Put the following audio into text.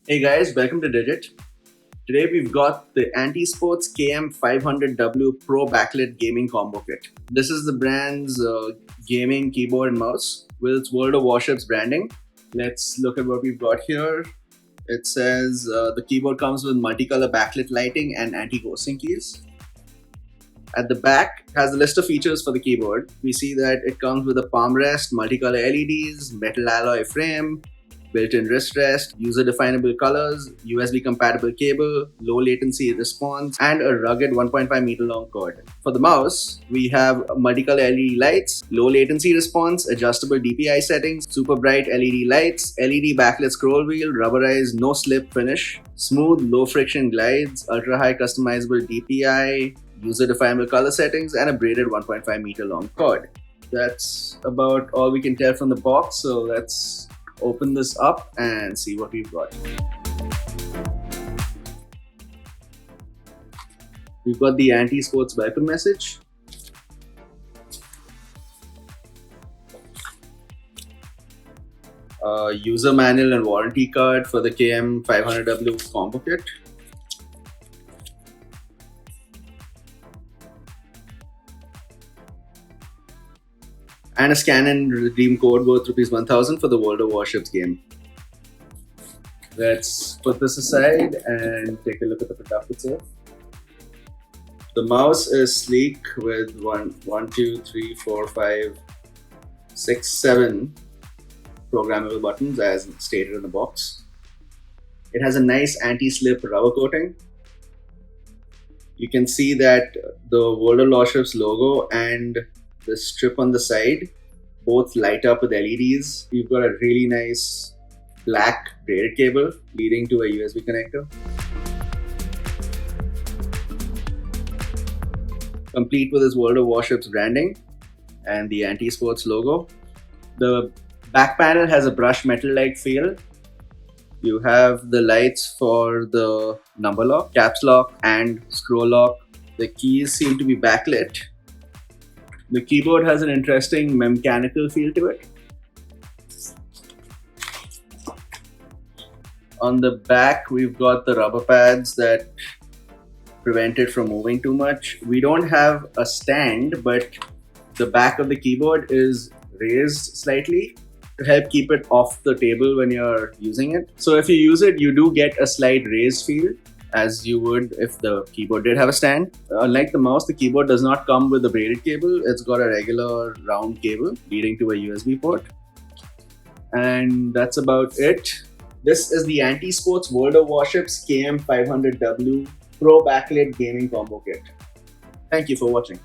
Hey guys, welcome to Digit. Today we've got the ESports KM500W Pro Backlit Gaming Combo Kit. This is the brand's gaming keyboard and mouse with its World of Warships branding. Let's look at what we've got here. It says the keyboard comes with multicolor backlit lighting and anti-ghosting keys. At the back has a list of features for the keyboard. We see that it comes with a palm rest, multicolor LEDs, metal alloy frame, built-in wrist rest, user-definable colors, USB-compatible cable, low-latency response, and a rugged 1.5 meter long cord. For the mouse, we have multicolor LED lights, low-latency response, adjustable DPI settings, super bright LED lights, LED backlit scroll wheel, rubberized no-slip finish, smooth low-friction glides, ultra-high customizable DPI, user-definable color settings, and a braided 1.5 meter long cord. That's about all we can tell from the box, so let's open this up and see what we've got. We've got the anti-sports welcome message. User manual and warranty card for the KM500W combo kit. And a scan and redeem code worth ₹1000 for the World of Warships game. Let's put this aside and take a look at the product itself. The mouse is sleek with 7 programmable buttons as stated in the box. It has a nice anti-slip rubber coating. You can see that the World of Warships logo and the strip on the side both light up with LEDs. We've got a really nice black braided cable leading to a USB connector. Complete with its World of Warships branding and the anti-sports logo. The back panel has a brushed metal-like feel. You have the lights for the number lock, caps lock, and scroll lock. The keys seem to be backlit. The keyboard has an interesting mechanical feel to it. On the back, we've got the rubber pads that prevent it from moving too much. We don't have a stand, but the back of the keyboard is raised slightly to help keep it off the table when you're using it. So if you use it, you do get a slight raised feel, as you would if the keyboard did have a stand. Unlike the mouse, the keyboard does not come with a braided cable. It's got a regular round cable leading to a USB port. And that's about it. This is the Anti-Sports World of Warships KM500W Pro Backlit Gaming Combo Kit. Thank you for watching.